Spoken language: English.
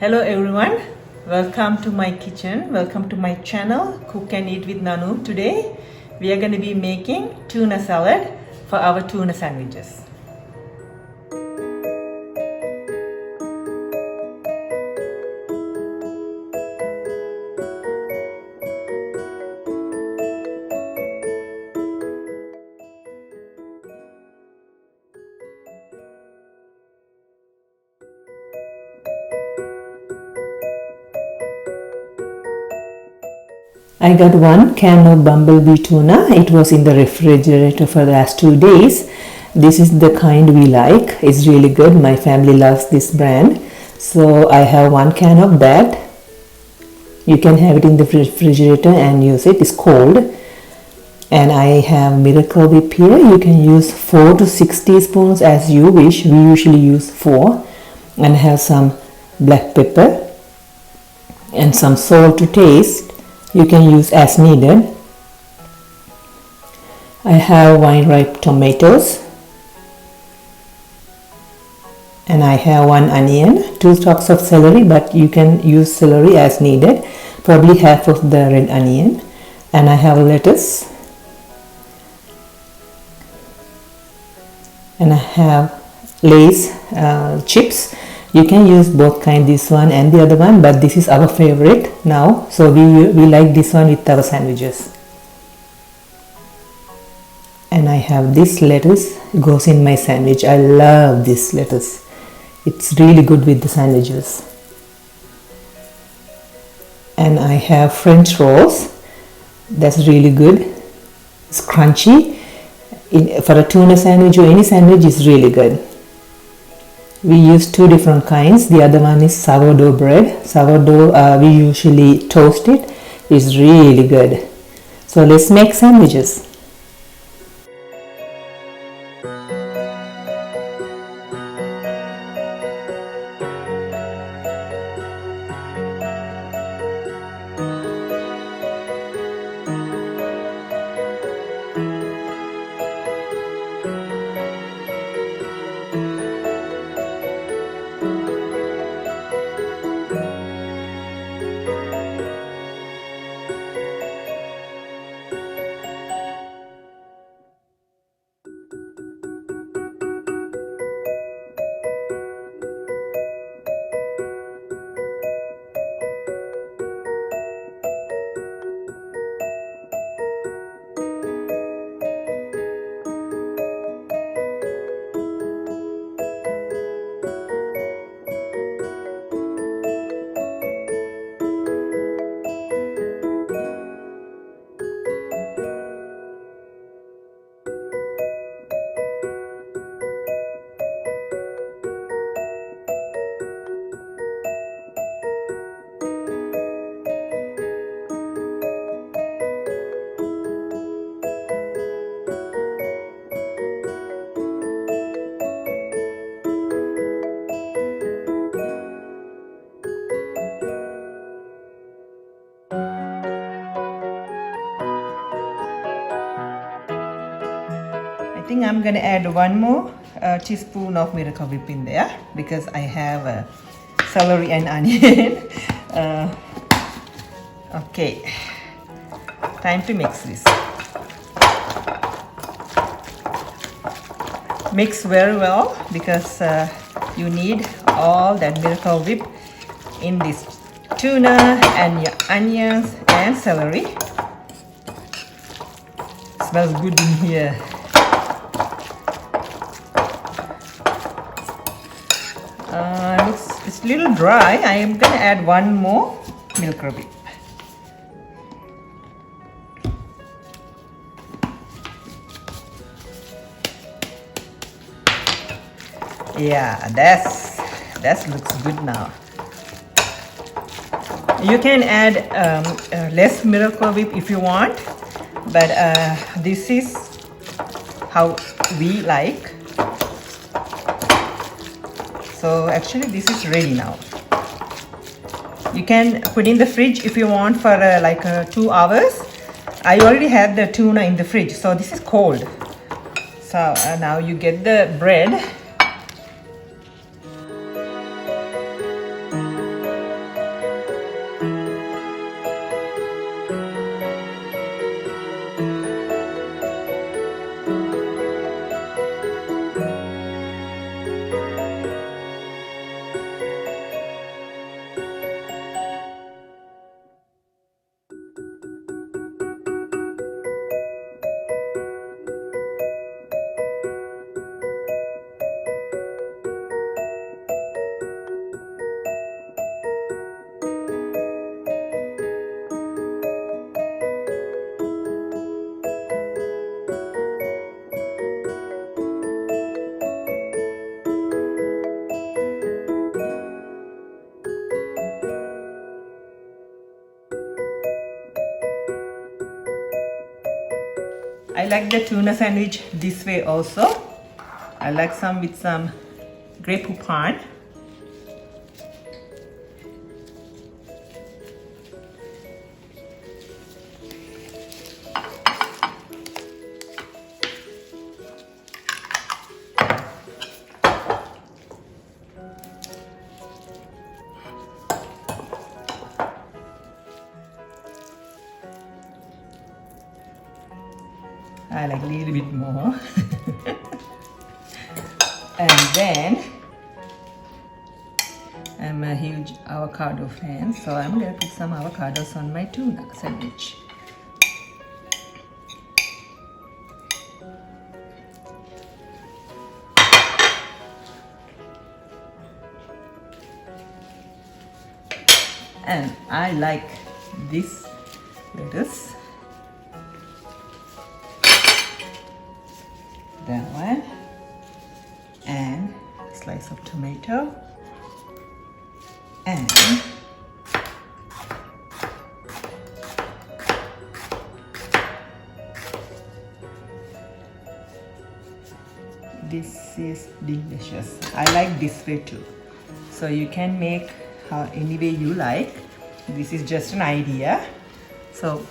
Hello everyone, welcome to my kitchen, welcome to my channel Cook and Eat with Nanu. Today we are going to be making tuna salad for our tuna sandwiches. I got 1 can of Bumblebee tuna. It was in the refrigerator for the last 2 days. This is the kind we like. It's really good. My family loves this brand. So I have 1 can of that. You can have it in the refrigerator and use it. It's cold. And I have Miracle Whip here. You can use 4 to 6 teaspoons as you wish. We usually use 4. And have some black pepper and some salt to taste. You can use as needed. I have vine ripe tomatoes and I have 1 onion, 2 stalks of celery, but you can use celery as needed, probably half of the red onion, and I have lettuce and I have Lay's chips. You can use both kind, this one and the other one, but this is our favorite now, so we like this one with our sandwiches. And I have this lettuce, goes in my sandwich. I love this lettuce. It's really good with the sandwiches. And I have French rolls. That's really good. It's crunchy. For a tuna sandwich or any sandwich is really good. We use 2 different kinds. The other one is sourdough bread. Sourdough, we usually toast it. It's really good. So let's make sandwiches. I think I'm gonna add 1 more teaspoon of Miracle Whip in there because I have celery and onion. Okay, time to mix this. Mix very well because you need all that Miracle Whip in this tuna and your onions and celery. Smells good in here. It's a little dry. I am going to add 1 more milk whip. Yeah, that looks good now. You can add less Miracle Whip if you want, but this is how we like. So actually this is ready now. You can put in the fridge if you want for like 2 hours. I already have the tuna in the fridge, so this is cold. So now you get the bread. like the tuna sandwich this way also. I like some with some Grey Poupon. I like a little bit more. And then I'm a huge avocado fan, so I'm going to put some avocados on my tuna sandwich. And I like this lettuce. That one, and a slice of tomato, and this is delicious. I like this way too. So you can make any way you like. This is just an idea. So